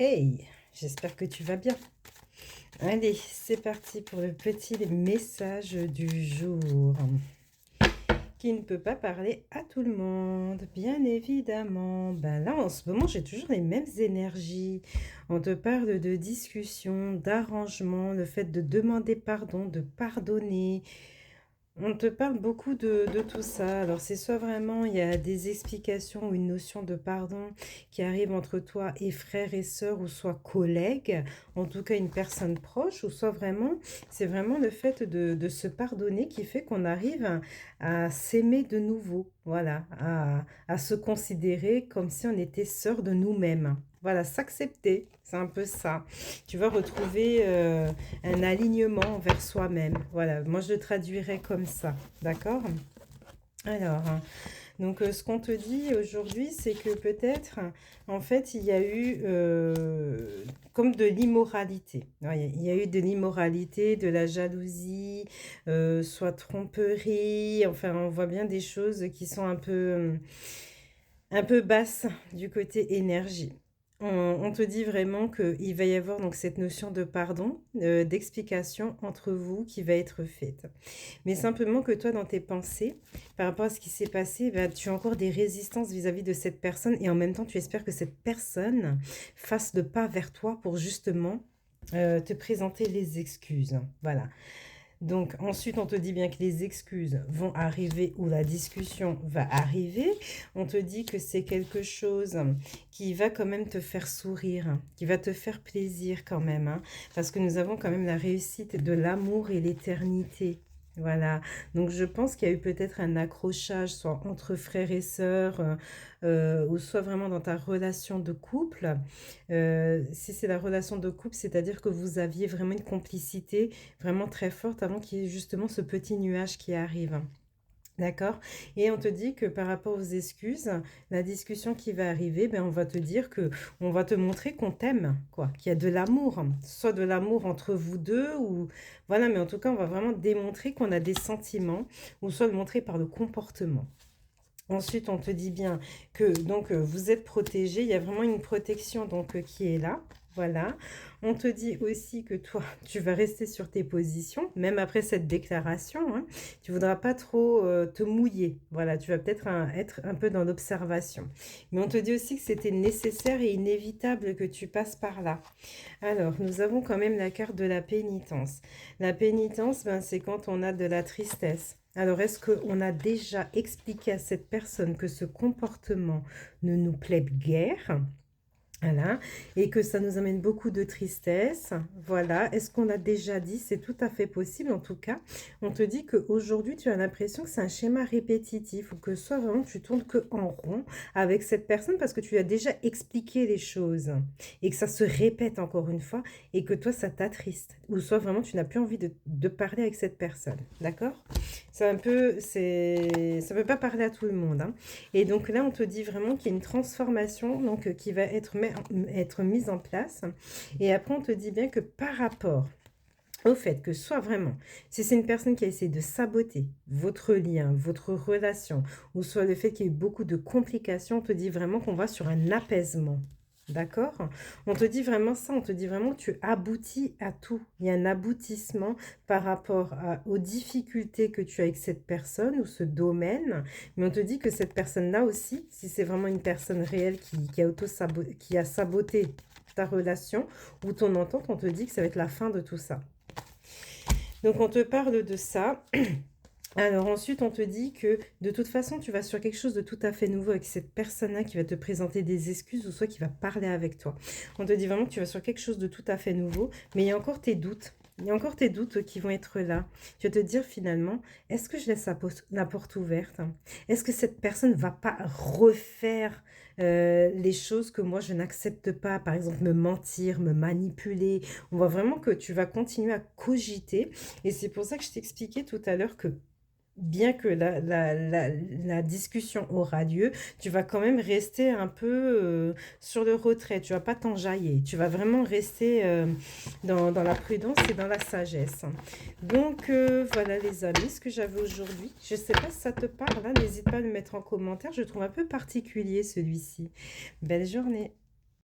Hey, j'espère que tu vas bien. Allez, c'est parti pour le petit message du jour qui ne peut pas parler à tout le monde, bien évidemment. Ben là, en ce moment, j'ai toujours les mêmes énergies. On te parle de discussion, d'arrangement, le fait de demander pardon, de pardonner. On te parle beaucoup de tout ça. Alors, c'est soit vraiment il y a des explications ou une notion de pardon qui arrive entre toi et frères et sœurs, ou soit collègues, en tout cas une personne proche, ou soit vraiment, c'est vraiment le fait de se pardonner qui fait qu'on arrive à s'aimer de nouveau. Voilà, à se considérer comme si on était sœurs de nous-mêmes. Voilà, s'accepter, c'est un peu ça. Tu vas retrouver un alignement envers soi-même. Voilà, moi je le traduirais comme ça, d'accord? Alors, donc ce qu'on te dit aujourd'hui, c'est que peut-être, en fait, il y a eu comme de l'immoralité. Ouais, il y a eu de l'immoralité, de la jalousie, soit tromperie. Enfin, on voit bien des choses qui sont un peu basses du côté énergie. On te dit vraiment qu'il va y avoir donc cette notion de pardon, d'explication entre vous qui va être faite. Mais simplement que toi, dans tes pensées, par rapport à ce qui s'est passé, bah, tu as encore des résistances vis-à-vis de cette personne et en même temps, tu espères que cette personne fasse le pas vers toi pour justement te présenter les excuses. Voilà. Donc ensuite, on te dit bien que les excuses vont arriver ou la discussion va arriver. On te dit que c'est quelque chose qui va quand même te faire sourire, qui va te faire plaisir quand même, hein, parce que nous avons quand même la réussite de l'amour et l'éternité. Voilà, donc je pense qu'il y a eu peut-être un accrochage, soit entre frères et sœurs, ou soit vraiment dans ta relation de couple. Si c'est la relation de couple, c'est-à-dire que vous aviez vraiment une complicité vraiment très forte avant qu'il y ait justement ce petit nuage qui arrive. D'accord? Et on te dit que par rapport aux excuses, la discussion qui va arriver, ben on va te dire que on va te montrer qu'on t'aime, quoi, qu'il y a de l'amour, soit de l'amour entre vous deux, ou voilà, mais en tout cas, on va vraiment démontrer qu'on a des sentiments, ou soit le montrer par le comportement. Ensuite, on te dit bien que donc vous êtes protégé, il y a vraiment une protection donc qui est là. Voilà. On te dit aussi que toi, tu vas rester sur tes positions, même après cette déclaration, hein. Tu ne voudras pas trop te mouiller. Voilà, tu vas peut-être être un peu dans l'observation. Mais on te dit aussi que c'était nécessaire et inévitable que tu passes par là. Alors, nous avons quand même la carte de la pénitence. La pénitence, ben, c'est quand on a de la tristesse. Alors, est-ce qu'on a déjà expliqué à cette personne que ce comportement ne nous plaît guère? Voilà, et que ça nous amène beaucoup de tristesse. Voilà, est-ce qu'on l'a déjà dit? C'est tout à fait possible. En tout cas, on te dit qu'aujourd'hui, tu as l'impression que c'est un schéma répétitif ou que soit vraiment tu tournes que en rond avec cette personne parce que tu lui as déjà expliqué les choses et que ça se répète encore une fois et que toi, ça t'attriste. Ou soit vraiment tu n'as plus envie de parler avec cette personne. D'accord? C'est un peu, ça ne peut pas parler à tout le monde, hein. Et donc là, on te dit vraiment qu'il y a une transformation donc, qui va être mise en place. Et après, on te dit bien que par rapport au fait que soit vraiment, si c'est une personne qui a essayé de saboter votre lien, votre relation, ou soit le fait qu'il y ait eu beaucoup de complications, on te dit vraiment qu'on va sur un apaisement. D'accord? On te dit vraiment ça, on te dit vraiment que tu aboutis à tout. Il y a un aboutissement par rapport aux difficultés que tu as avec cette personne ou ce domaine. Mais on te dit que cette personne-là aussi, si c'est vraiment une personne réelle qui a saboté ta relation ou ton entente, on te dit que ça va être la fin de tout ça. Donc on te parle de ça. Alors ensuite, on te dit que de toute façon, tu vas sur quelque chose de tout à fait nouveau avec cette personne-là qui va te présenter des excuses ou soit qui va parler avec toi. On te dit vraiment que tu vas sur quelque chose de tout à fait nouveau, mais il y a encore tes doutes. Il y a encore tes doutes qui vont être là. Tu vas te dire finalement, est-ce que je laisse la porte ouverte? Est-ce que cette personne ne va pas refaire les choses que moi je n'accepte pas? Par exemple, me mentir, me manipuler. On voit vraiment que tu vas continuer à cogiter. Et c'est pour ça que je t'expliquais tout à l'heure que bien que la discussion aura lieu, tu vas quand même rester un peu sur le retrait. Tu vas pas t'enjailler. Tu vas vraiment rester dans la prudence et dans la sagesse. Donc, voilà les amis, ce que j'avais aujourd'hui. Je sais pas si ça te parle, hein, n'hésite pas à le mettre en commentaire. Je le trouve un peu particulier celui-ci. Belle journée.